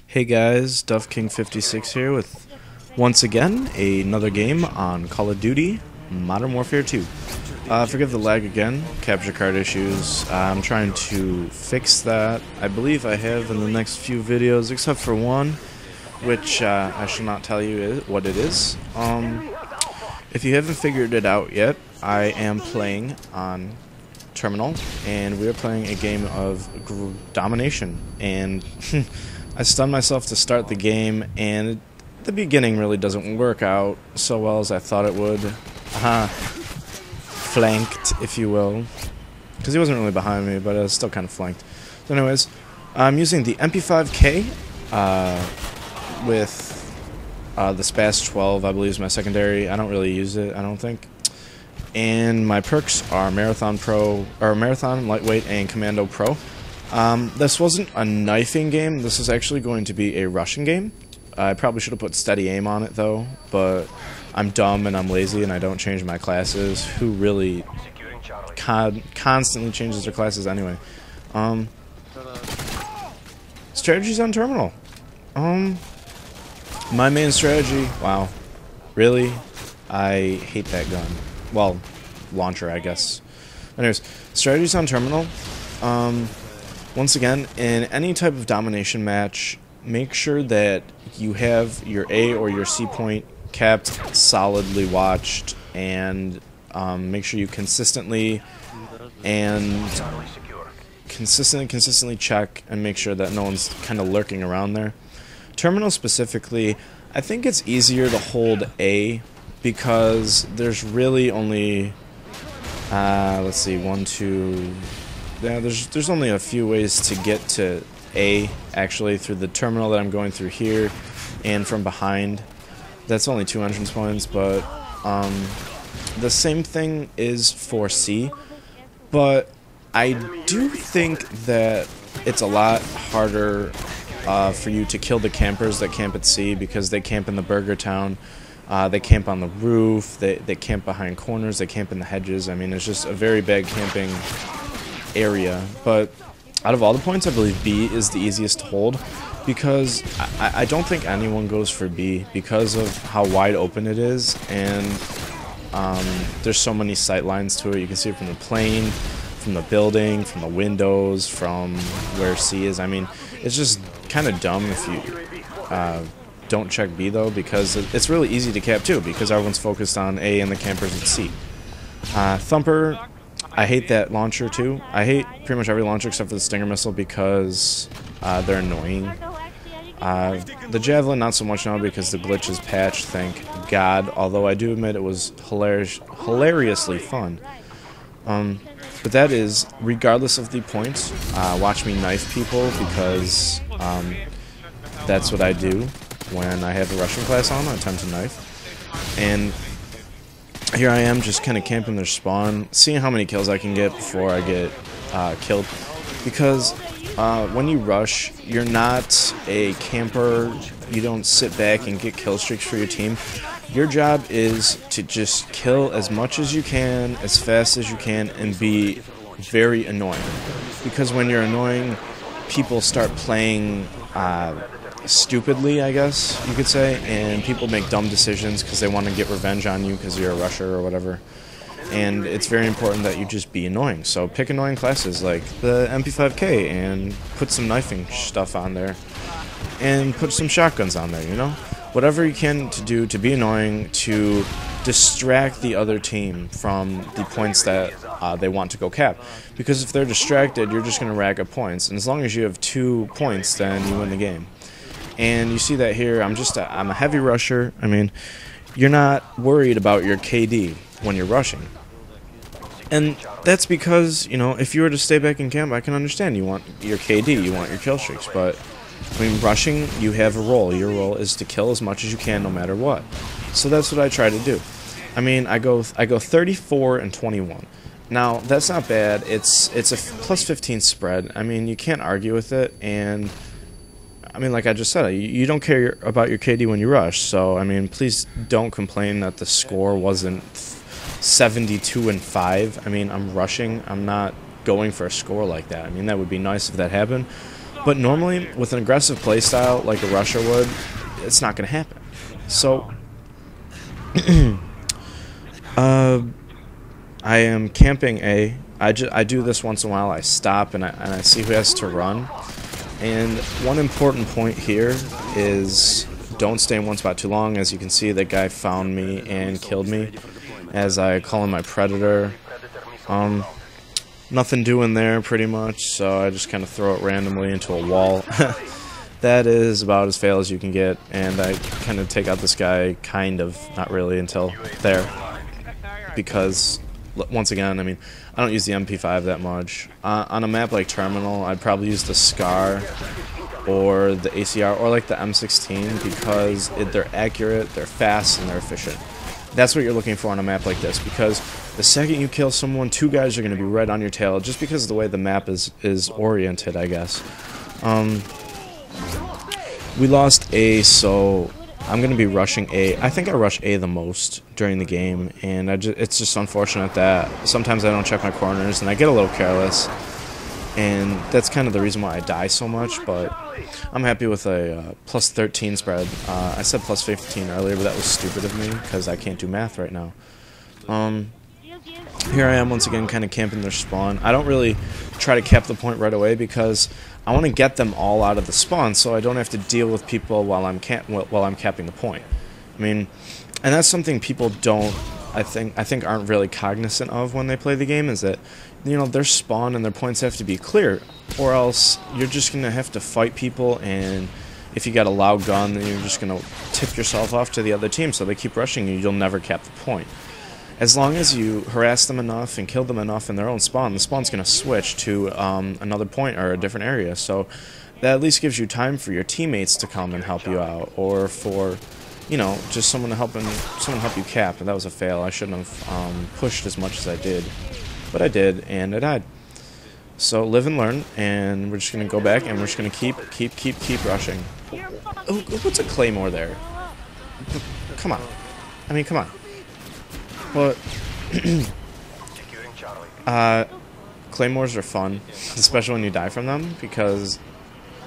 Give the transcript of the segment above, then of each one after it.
Hey guys, DuffKing56 here with, once again, another game on Call of Duty Modern Warfare 2. Forgive the lag again, capture card issues. I'm trying to fix that. I believe I have in the next few videos, except for one, which I shall not tell you what it is. If you haven't figured it out yet, I am playing on Terminal, and we are playing a game of domination, and I stunned myself to start the game, and the beginning really doesn't work out so well as I thought it would. Flanked, if you will, because he wasn't really behind me, but I was still kind of flanked. So anyways, I'm using the MP5K with the Spas 12, I believe is my secondary. I don't really use it, I don't think. And my perks are Marathon Pro, or Marathon, Lightweight, and Commando Pro. This wasn't a knifing game. This is actually going to be a rushing game. I probably should have put steady aim on it though, but I'm dumb and I'm lazy and I don't change my classes. Who really constantly changes their classes anyway? Strategies on Terminal. My main strategy. Wow, really? I hate that gun. Well, launcher, I guess. Anyways, strategies on Terminal. Once again, in any type of domination match, make sure that you have your A or your C point kept solidly watched, and make sure you consistently check and make sure that no one's kind of lurking around there. Terminal specifically, I think it's easier to hold A because there's really only let's see, there's only a few ways to get to A, actually, through the terminal that I'm going through here and from behind. That's only 2 entrance points, but the same thing is for C, but I do think that it's a lot harder for you to kill the campers that camp at C, because they camp in the Burger Town. They camp on the roof, they camp behind corners, they camp in the hedges. I mean, it's just a very bad camping area. But out of all the points, I believe B is the easiest to hold, because I don't think anyone goes for B because of how wide open it is, and there's so many sight lines to it. You can see it from the plane, from the building, from the windows, from where C is. I mean, it's just kind of dumb if you don't check B though, because it's really easy to cap too, because everyone's focused on A and the campers at C. Thumper, I hate that launcher too. I hate pretty much every launcher except for the Stinger missile because they're annoying. The Javelin, not so much now because the glitch is patched, thank God, although I do admit it was hilariously fun. But that is, regardless of the points, watch me knife people, because that's what I do when I have a Russian class on. I attempt to knife. And here I am just kind of camping their spawn, seeing how many kills I can get before I get killed. Because when you rush, you're not a camper. You don't sit back and get kill streaks for your team. Your job is to just kill as much as you can, as fast as you can, and be very annoying. Because when you're annoying, people start playing stupidly, I guess you could say, and people make dumb decisions because they want to get revenge on you because you're a rusher or whatever. And it's very important that you just be annoying. So pick annoying classes like the MP5K and put some knifing stuff on there, and put some shotguns on there, you know? Whatever you can to do to be annoying, to distract the other team from the points that they want to go cap. Because if they're distracted, you're just going to rack up points. And as long as you have 2 points, then you win the game. And you see that here. I'm a heavy rusher. I mean, you're not worried about your KD when you're rushing. And that's because, you know, if you were to stay back in camp, I can understand you want your KD, you want your kill streaks, but I mean, rushing, you have a role. Your role is to kill as much as you can no matter what. So that's what I try to do. I mean, I go 34 and 21. Now, that's not bad. It's a plus 15 spread. I mean, you can't argue with it, and I mean, like I just said, you don't care about your KD when you rush, so I mean, please don't complain that the score wasn't 72 and 5. I mean, I'm rushing. I'm not going for a score like that. I mean, that would be nice if that happened, But normally, with an aggressive playstyle like a rusher would, it's not going to happen. So, I am camping A. I do this once in a while. I stop and I see who has to run. And one important point here is don't stay in one spot too long. As you can see, that guy found me and killed me as I call him my predator. Nothing doing there pretty much, so I just kind of throw it randomly into a wall. That is about as fail as you can get, and I kind of take out this guy, kind of, not really, until there. Because, once again, I mean, I don't use the MP5 that much. On a map like Terminal, I'd probably use the SCAR or the ACR or like the M16 because they're accurate, they're fast, and they're efficient. That's what you're looking for on a map like this, because the second you kill someone, two guys are going to be right on your tail just because of the way the map is oriented, I guess. We lost A, so I'm going to be rushing A. I think I rush A the most during the game, and it's just unfortunate that sometimes I don't check my corners and I get a little careless, and that's kind of the reason why I die so much, but I'm happy with a plus 13 spread. I said plus 15 earlier, but that was stupid of me because I can't do math right now. Here I am once again kind of camping their spawn. I don't really try to cap the point right away because I want to get them all out of the spawn so I don't have to deal with people while I'm capping the point. I mean, and that's something people don't, I think aren't really cognizant of when they play the game, is that, you know, their spawn and their points have to be clear, or else you're just going to have to fight people, and if you got a loud gun, then you're just going to tip yourself off to the other team, so they keep rushing you, you'll never cap the point. As long as you harass them enough and kill them enough in their own spawn, the spawn's going to switch to another point or a different area, so that at least gives you time for your teammates to come and help you out, or for, you know, just someone to help you cap. And that was a fail. I shouldn't have pushed as much as I did, but I did, and I died. So live and learn, and we're just gonna go back, and we're just gonna keep rushing. Oh, what's a claymore there? Come on. I mean, come on. But claymores are fun, especially when you die from them, because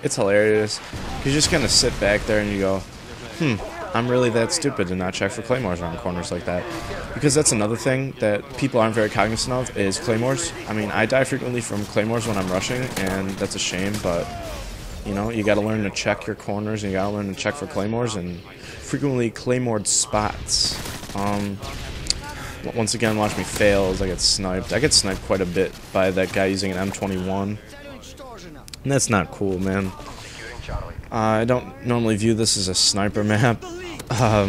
it's hilarious. You just kind of sit back there and you go, I'm really that stupid to not check for claymores around corners like that. Because that's another thing that people aren't very cognizant of, is claymores. I mean, I die frequently from claymores when I'm rushing, and that's a shame, but, you know, you gotta learn to check your corners, and you gotta learn to check for claymores, and frequently claymored spots. Once again, watch me fail as I get sniped. I get sniped quite a bit by that guy using an M21. And that's not cool, man. I don't normally view this as a sniper map. I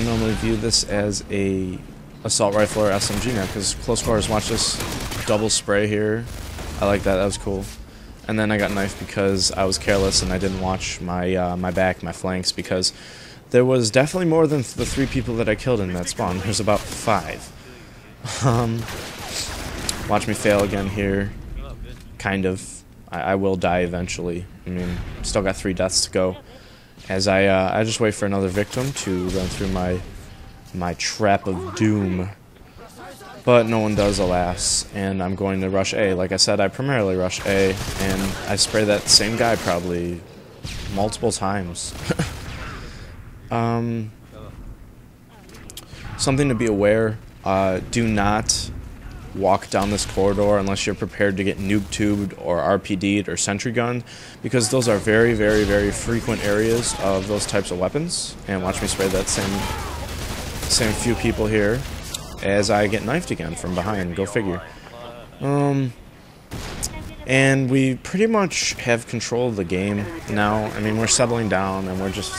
normally view this as a assault rifle or SMG map, because close quarters, watch this double spray here. I like that, that was cool. And then I got knifed because I was careless and I didn't watch my my back, my flanks, because there was definitely more than the 3 people that I killed in that spawn. There's about 5. Watch me fail again here. Kind of. I will die eventually. I mean, still got 3 deaths to go. As I just wait for another victim to run through my trap of doom. But no one does, alas. And I'm going to rush A. Like I said, I primarily rush A, and I spray that same guy probably multiple times. Something to be aware, do not walk down this corridor unless you're prepared to get nuke tubed or RPD'd or sentry gunned, because those are very, very, very frequent areas of those types of weapons. And watch me spray that same few people here as I get knifed again from behind. Go figure. And we pretty much have control of the game now. I mean, we're settling down and we're just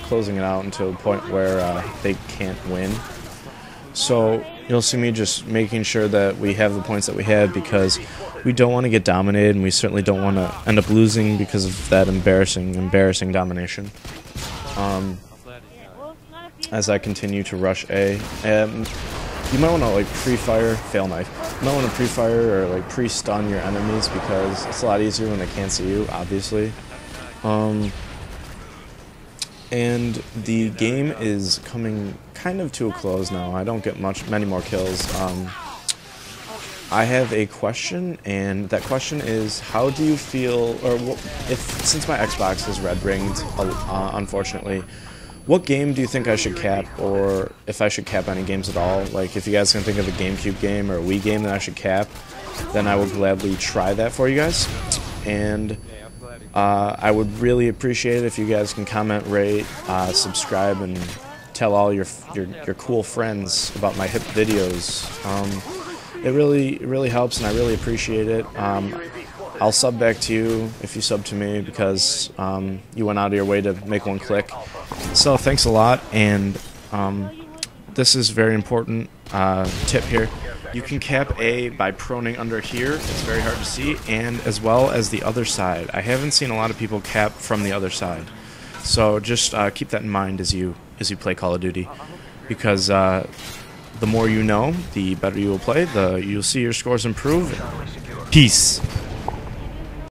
closing it out until a point where they can't win. So you'll see me just making sure that we have the points that we have, because we don't want to get dominated, and we certainly don't want to end up losing because of that embarrassing domination. As I continue to rush A, you might want to like pre-fire, fail knife. You might want to pre-fire or like pre-stun your enemies, because it's a lot easier when they can't see you, obviously. And the game is coming kind of to a close now. I don't get many more kills. I have a question, and that question is, how do you feel, or if since my Xbox is red ringed, unfortunately, what game do you think I should cap, or if I should cap any games at all? Like, if you guys can think of a GameCube game or a Wii game that I should cap, then I will gladly try that for you guys. And I would really appreciate it if you guys can comment, rate, subscribe, and tell all your cool friends about my hip videos. It really helps, and I really appreciate it. I'll sub back to you if you sub to me, because you went out of your way to make one click. So thanks a lot, and this is very important tip here. You can cap A by proning under here. It's very hard to see, and as well as the other side. I haven't seen a lot of people cap from the other side. So just keep that in mind as you play Call of Duty, because the more you know, the better you will play. You'll see your scores improve. Peace.